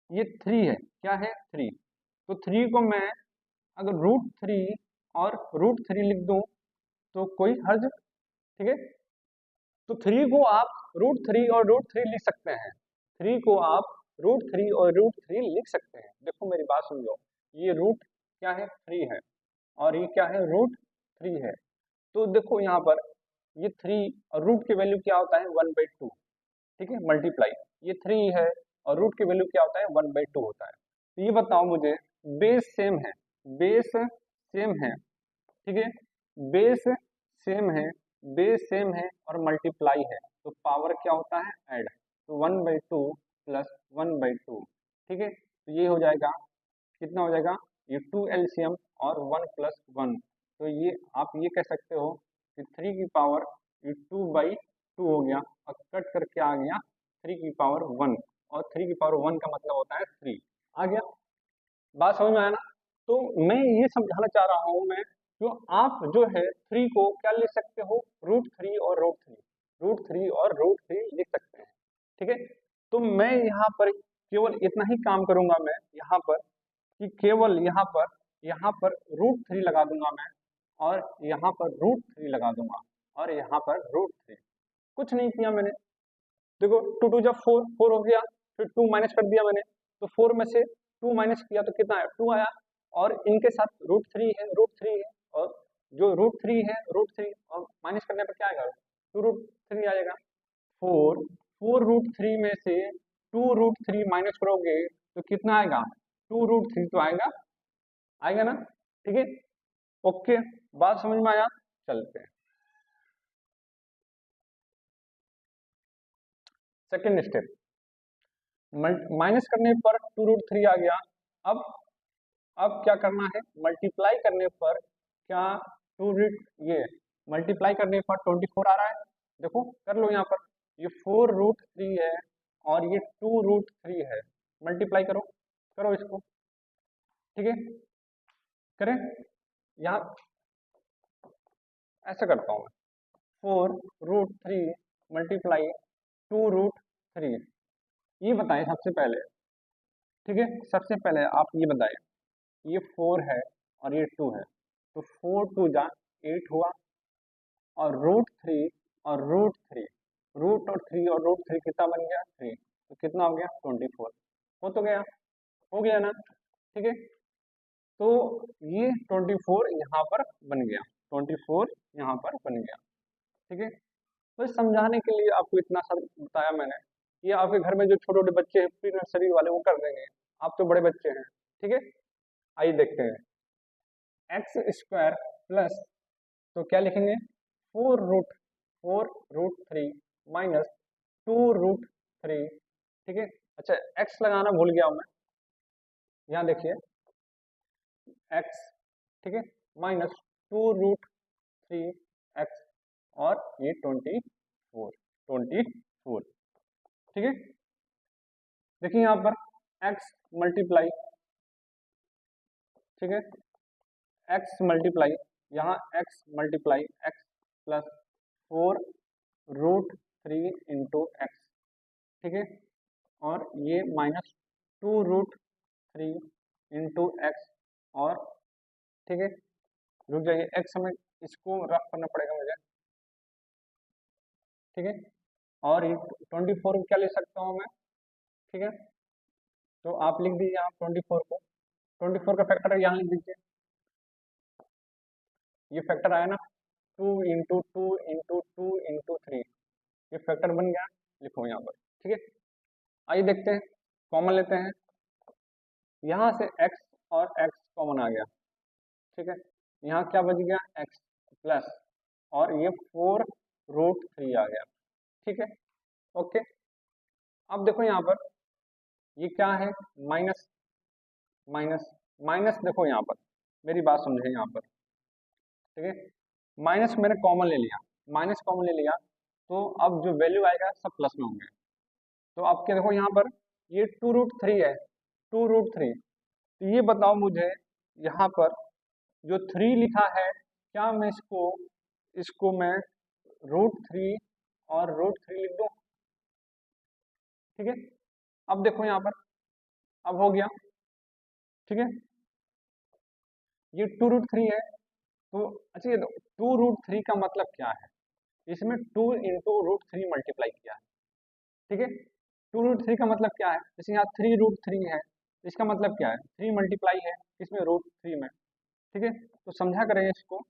ये 3 है, क्या है 3, तो 3 को मैं अगर √3 और √3 लिख दूं तो कोई हर्ज, ठीक है, तो 3 को आप √3 और √3 लिख सकते हैं, 3 को आप √3 और √3 लिख सकते हैं, देखो मेरी बात सुन लो, ये रूट क्या है 3 है, और ये क्या है √3 है, तो देखो यहाँ पर ये 3 और रूट की वैल्यू क्या होता है 1/2, ठीक है, मल्टीप्लाई, ये 3 है और रूट की वैल्यू क्या होता है 1/2 होता है, तो ये बताओ मुझे, बेस सेम है, बेस सेम है, ठीक है, बेस सेम है, बेस सेम है और मल्टीप्लाई है, तो पावर क्या होता है ऐड, तो 1/2 प्लस 1/2, ठीक है, तो ये हो जाएगा, कितना हो जाएगा, ये 2 एलसीएम और 1 प्लस 1, तो ये आप ये कह सकते हो कि 3 की पावर ये 2/2 हो गया, और कट करके आ गया 3 की पावर 1, और 3 की पावर 1 का मतलब होता है 3। आ गया, बात समझ में आया ना? तो मैं ये समझाना चाह रहा हूँ मैं, जो आप जो है 3 को क्या लिख सकते हो, √3 और √3, √3 और √3 लिख सकते हैं। ठीक है, तो मैं यहाँ पर केवल इतना ही काम करूंगा मैं यहाँ पर, कि केवल यहाँ पर √3 लगा दूंगा मैं, और यहाँ पर √3 लगा दूंगा, और यहाँ पर √3। कुछ नहीं किया मैंने। देखो 2 2 जब 4 4 हो गया, फिर 2 माइनस कर दिया मैंने, तो 4 में से 2 माइनस किया तो कितना आया, 2 आया। और इनके साथ √3 है, और जो √3 है √3, और माइनस करने पर क्या आएगा, 2√3 आएगा। 4 4 √3 में से 2 √3 माइनस करोगे तो कितना आएगा, 2 √3 तो आएगा, आएगा ना? ठीक है, ओके, बात समझ में आया? चलते हैं सेकेंड स्टेप। माइनस करने पर 2 √3 आ गया। अब अब क्या करना है, मल्टीप्लाई करने पर क्या, टू रूट ये मल्टीप्लाई करने पर 24 आ रहा है। देखो कर लो यहाँ पर, ये 4 √3 है और ये 2 √3 है। मल्टीप्लाई करो, करो इसको। ठीक है, करें, यहाँ ऐसा करता हूँ मैं, 4 √3 मल्टीप्लाई 2 √3। ये बताएं सबसे पहले, ठीक है, सबसे पहले आप ये बताएं, ये 4 है और ये 2 है, तो 4 2 जा 8 हुआ, और √3 और √3, रूट और 3 और √3 कितना बन गया, 3, तो कितना हो गया, 24। हो तो गया, हो गया ना? ठीक है, तो ये 24 यहाँ पर बन गया, 24 यहाँ पर बन गया। ठीक है, तो इस समझाने के लिए आपको इतना सब बताया मैंने। ये आपके घर में जो छोटे छोटे बच्चे हैं प्री नर्सरी वाले, वो कर देंगे, आप तो बड़े बच्चे हैं। ठीक है, आइए देखते हैं, x² प्लस, तो क्या लिखेंगे, 4 √3 माइनस 2 √3। ठीक है, अच्छा x लगाना भूल गया हूं मैं, यहाँ देखिए x, ठीक है, माइनस 2 √3x, और ये 24। ठीक है, देखिए यहाँ पर x मल्टीप्लाई, ठीक है, x मल्टीप्लाई, यहाँ x multiply x plus 4 √3 into x. ठीक है, और ये माइनस 2 √3 इंटू एक्स, और ठीक है, रुक जाइए, एक्स हमें इसको रफ करना पड़ेगा मुझे। ठीक है, और ये 24 को क्या ले सकता हूँ मैं, ठीक है, तो आप लिख दीजिए यहाँ 24 को, 24 का फैक्टर यहाँ लिख दीजिए, ये फैक्टर आया ना, 2 × 2 × 2 × 3, ये फैक्टर बन गया, लिखो यहाँ पर। ठीक है, आइए देखते हैं, कॉमन लेते हैं, यहाँ से x और x कॉमन आ गया। ठीक है, यहाँ क्या बच गया, x प्लस, और ये 4 √3 आ गया। ठीक है, ओके, अब देखो यहाँ पर ये क्या है, माइनस माइनस माइनस, देखो यहाँ पर मेरी बात समझे यहाँ पर। ठीक है, माइनस मैंने कॉमन ले लिया, माइनस कॉमन ले लिया, तो अब जो वैल्यू आएगा सब प्लस में होंगे। तो अब क्या, देखो यहाँ पर ये 2 √3 है, 2 √3, तो ये बताओ मुझे यहाँ पर जो 3 लिखा है, क्या मैं इसको इसको मैं √3 और √3 लिख दूं? ठीक है, अब देखो यहाँ पर, अब हो गया। ठीक है, ये 2 √3 है, तो अच्छा ये 2 √3 का मतलब क्या है, इसमें 2 इंटू √3 मल्टीप्लाई किया है। ठीक है, 2 √3 का मतलब क्या है, जैसे यहाँ 3 √3 है, इसका मतलब क्या है, 3 मल्टीप्लाई है इसमें √3 में। ठीक है, तो समझा करें इसको,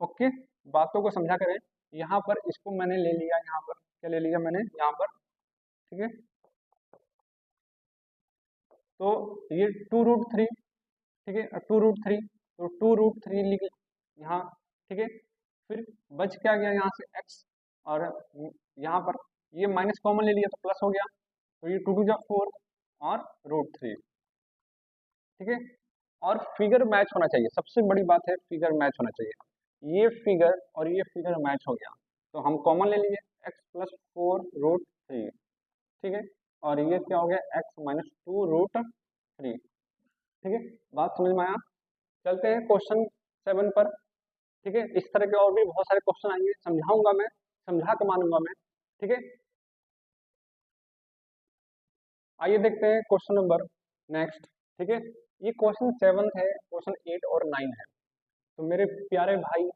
ओके, बातों को समझा करें। यहाँ पर इसको मैंने ले लिया, यहाँ पर क्या ले लिया मैंने, यहाँ पर। ठीक है, तो ये 2 √3, ठीक है, 2 √3, तो 2 √3 लिख यहाँ। ठीक है, फिर बच क्या गया यहाँ से x, और यहाँ पर ये माइनस कॉमन ले लिया तो प्लस हो गया, तो ये 2 2 जा 4 और √3। ठीक है, और फिगर मैच होना चाहिए, सबसे बड़ी बात है फिगर मैच होना चाहिए, ये फिगर और ये फिगर मैच हो गया, तो हम कॉमन ले लिए x प्लस 4 √3। ठीक है, और ये क्या हो गया x-2√3। ठीक है, बात समझ में आया। चलते हैं क्वेश्चन 7 पर। ठीक है, इस तरह के और भी बहुत सारे क्वेश्चन आएंगे, समझाऊंगा मैं, समझा के मानूंगा मैं। ठीक है, आइए देखते हैं क्वेश्चन नंबर नेक्स्ट। ठीक है, ये क्वेश्चन 7 है, क्वेश्चन 8 और 9 है। तो मेरे प्यारे भाई,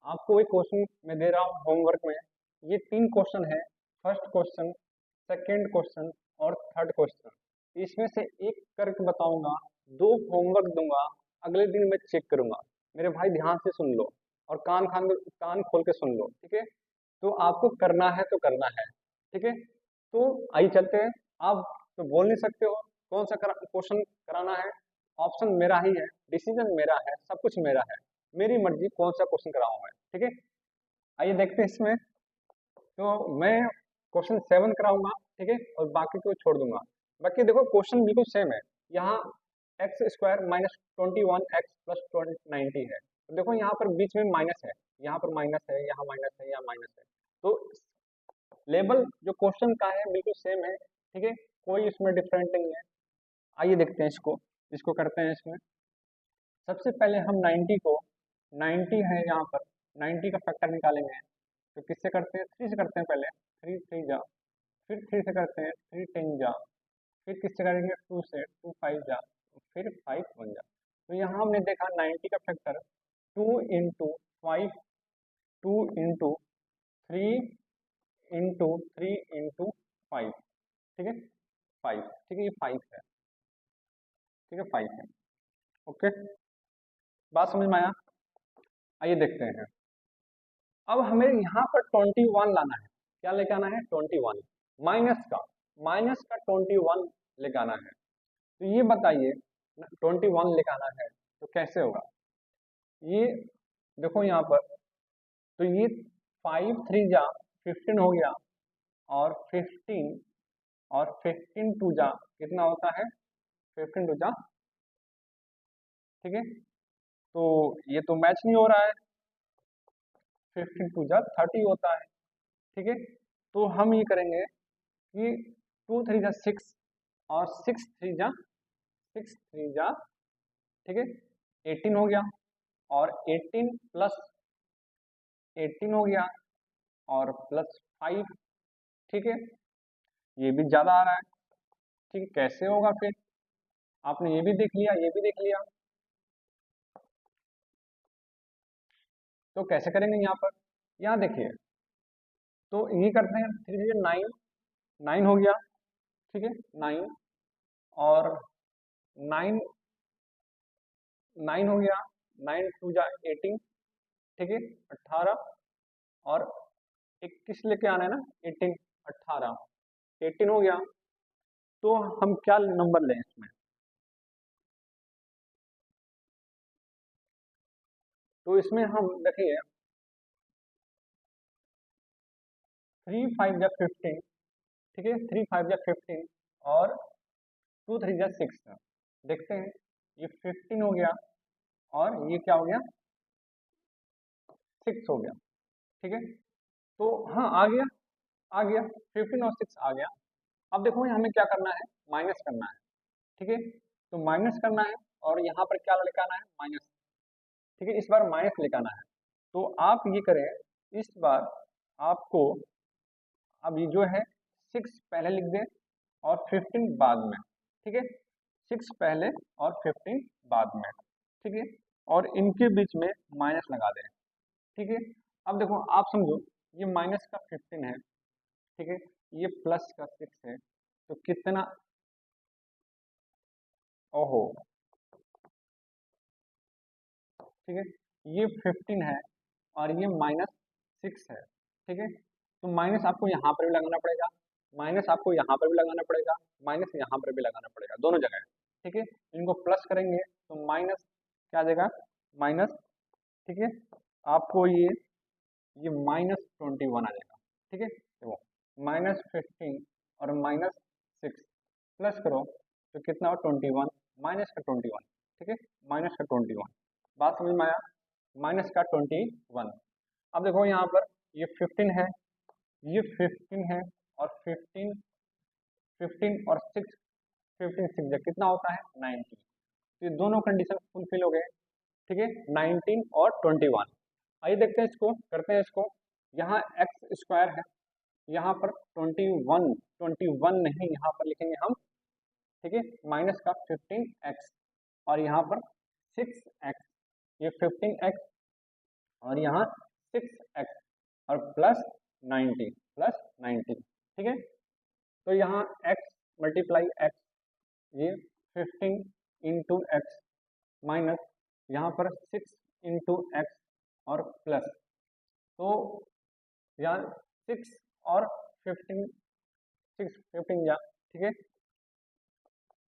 आपको एक क्वेश्चन मैं दे रहा हूँ होमवर्क में। ये 3 क्वेश्चन है, फर्स्ट क्वेश्चन, सेकंड क्वेश्चन और थर्ड क्वेश्चन। इसमें से एक करके बताऊंगा, 2 होमवर्क दूंगा, अगले दिन मैं चेक करूंगा। मेरे भाई ध्यान से सुन लो और कान खोल के सुन लो। ठीक है, तो आपको करना है तो करना है। ठीक है, तो आइए चलते हैं। आप तो बोल नहीं सकते हो कौन सा क्वेश्चन कराना है, ऑप्शन मेरा ही है, डिसीजन मेरा है, सब कुछ मेरा है, मेरी मर्जी कौन सा क्वेश्चन कराऊं मैं। ठीक है, आइए देखते हैं इसमें। तो मैं क्वेश्चन 7 कराऊंगा, ठीक है, और बाकी को छोड़ दूंगा। बाकी देखो क्वेश्चन बिल्कुल सेम है। यहाँ x² - 21x + 90 है। तो देखो यहाँ पर बीच में माइनस है, यहाँ पर माइनस है, यहाँ माइनस है, यहाँ माइनस है। तो लेवल जो क्वेश्चन का है बिल्कुल सेम है। ठीक है, कोई इसमें डिफरेंट नहीं है। आइए देखते हैं इसको, इसको करते हैं इसमें। सबसे पहले हम 90 को, 90 है यहाँ पर, 90 का फैक्टर निकालेंगे। तो किससे करते हैं, 3 से करते हैं पहले, 3 3 जा, फिर 3 से करते हैं, 3 10 जा, फिर किससे करेंगे, 2 से, 2 5 जा, फिर 5 1 जा। तो यहाँ हमने देखा 90 का factor 2 into 5, 2 into 3 into 3 into 5। ठीक है, 5। ठीक है, ये 5 है। ठीक है, 5 है। ओके, बात समझ में आया। आइए देखते हैं। अब हमें यहाँ पर 21 लाना है। क्या लेके आना है, 21 माइनस का 21 लेके आना है। तो ये बताइए, 21 लेके आना है तो कैसे होगा। ये देखो यहाँ पर, तो ये 5 3 जा 15 हो गया, और 15 और 15 2 जा कितना होता है, 15 2 जा। ठीक है, तो ये तो मैच नहीं हो रहा है, 15 2 जा 30 होता है। ठीक है, तो हम ये करेंगे कि 2 3 जा 6, और 6 3 जा 6 3 जा, ठीक है, 18 हो गया, और 18 प्लस 18 हो गया, और प्लस 5। ठीक है, ये भी ज्यादा आ रहा है। ठीक है, कैसे होगा फिर, आपने ये भी देख लिया, ये भी देख लिया, तो कैसे करेंगे यहाँ पर। यहाँ देखिए, तो ये करते हैं, 3 3 9, 9 हो गया। ठीक है, 9, और 9 9 हो गया, 9 2 जा 18। ठीक है, 18, और 21 लेके आना है ना, 18 18 18 हो गया। तो हम क्या नंबर लें इसमें, तो इसमें हम देखिए, 3 5 जा 15। ठीक है, 3 5 जा 15, और 2 3 जा 6। देखते हैं, ये 15 हो गया, और ये क्या हो गया, 6 हो गया। ठीक है, तो हाँ आ गया, आ गया, 15 और 6 आ गया। अब देखो यहाँ हमें क्या करना है, माइनस करना है। ठीक है, तो माइनस करना है, और यहाँ पर क्या लेके आना है, माइनस। ठीक है, इस बार माइनस लेके आना है। तो आप ये करें, इस बार आपको, अब ये जो है 6 पहले लिख दें और 15 बाद में। ठीक है, 6 पहले और 15 बाद में। ठीक है, और इनके बीच में माइनस लगा दें। ठीक है, अब देखो आप समझो, ये माइनस का 15 है, ठीक है, ये प्लस का 6 है, तो कितना, ओहो, ठीक है, ये 15 है, और ये -6 है। ठीक है, तो माइनस आपको यहाँ पर भी लगाना पड़ेगा, माइनस आपको यहाँ पर भी लगाना पड़ेगा, माइनस यहाँ पर भी लगाना पड़ेगा, दोनों जगह। ठीक है, इनको प्लस करेंगे तो माइनस क्या आ जाएगा, माइनस। ठीक है, आपको ये -21 आ जाएगा। ठीक है, देखो, -15 और -6 प्लस करो तो कितना हो, 21, माइनस का 21। ठीक है, माइनस का 21, बात समझ में आया, माइनस का 21। अब देखो यहाँ पर ये 15 है, ये 15 है, और 15 15 और 6, 15 6 जा कितना होता है 90। तो ये दोनों कंडीशन फुलफिल हो गए, ठीक है, 19 और 21। आइए देखते हैं इसको, करते हैं इसको। यहाँ एक्स स्क्वायर है, यहाँ पर 21, 21 नहीं, यहाँ पर लिखेंगे हम, ठीक है, माइनस का 15x, और यहाँ पर 6x, ये 15x और यहाँ 6x, और प्लस 90, प्लस 90, ठीक है। तो यहाँ x मल्टीप्लाई x, ये 15 इंटू एक्स, माइनस यहाँ पर 6 इंटू एक्स, और प्लस, तो यहाँ 6 और 15, 6 15 या, ठीक है,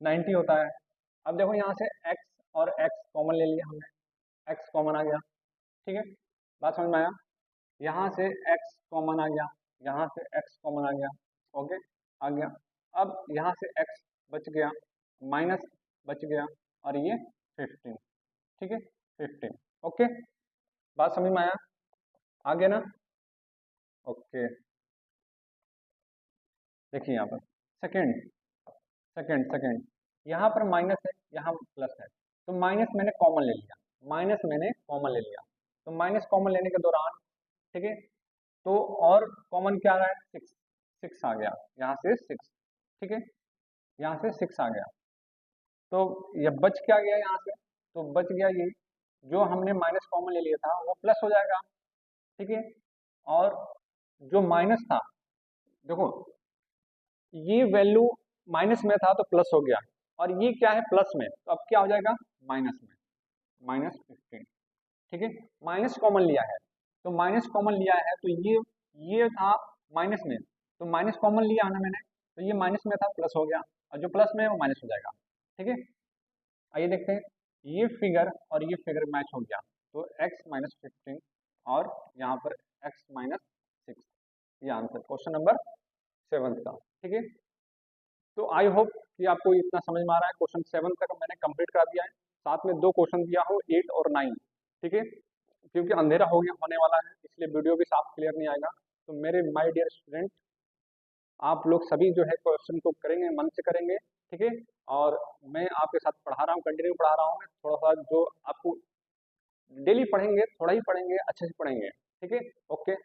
90 होता है। अब देखो यहाँ से x और x कॉमन ले लिया हमने, x कॉमन आ गया, ठीक है, बात समझ में आया। यहाँ से x कॉमन आ गया, यहाँ से x कॉमन आ गया, ओके, आ गया। अब यहाँ से x बच गया, माइनस बच गया, और ये 15, ठीक है, 15, ओके, बात समझ में आया, आ गया ना, ओके। देखिए यहाँ पर सेकेंड, सेकेंड सेकेंड, यहाँ पर माइनस है, यहाँ प्लस है, तो माइनस मैंने कॉमन ले लिया, माइनस मैंने कॉमन ले लिया, तो माइनस कॉमन लेने के दौरान, ठीक है, तो और कॉमन क्या आ रहा है 6, 6 आ गया, यहाँ से 6, ठीक है, यहाँ से 6 आ गया, तो ये बच क्या गया यहाँ से, तो बच गया ये, जो हमने माइनस कॉमन ले लिया था वो प्लस हो जाएगा, ठीक है, और जो माइनस था, देखो ये वैल्यू माइनस में था तो प्लस हो गया, और ये क्या है प्लस में, तो अब क्या हो जाएगा माइनस में, माइनस 15, ठीक है, माइनस कॉमन लिया है, तो माइनस कॉमन लिया है, तो ये था माइनस में, तो माइनस कॉमन लिया ना मैंने, तो ये माइनस में था प्लस हो गया, और जो प्लस में है वो माइनस हो जाएगा, ठीक है। आइए देखते हैं, ये फिगर और ये फिगर मैच हो गया, तो x माइनस 15 और यहाँ पर x माइनस 6, ये आंसर क्वेश्चन नंबर 7 का, ठीक है। तो आई होप कि आपको इतना समझ में आ रहा है, क्वेश्चन 7 तक मैंने कंप्लीट करा दिया है, साथ में 2 क्वेश्चन दिया हो 8 और 9, ठीक है, क्योंकि अंधेरा हो गया होने वाला है, इसलिए वीडियो भी साफ क्लियर नहीं आएगा। तो मेरे माय डियर स्टूडेंट, आप लोग सभी जो है क्वेश्चन को करेंगे, मन से करेंगे, ठीक है, और मैं आपके साथ पढ़ा रहा हूँ, कंटिन्यू पढ़ा रहा हूँ, मैं थोड़ा सा जो आपको डेली पढ़ेंगे, थोड़ा ही पढ़ेंगे, अच्छे से पढ़ेंगे, ठीक है, ओके।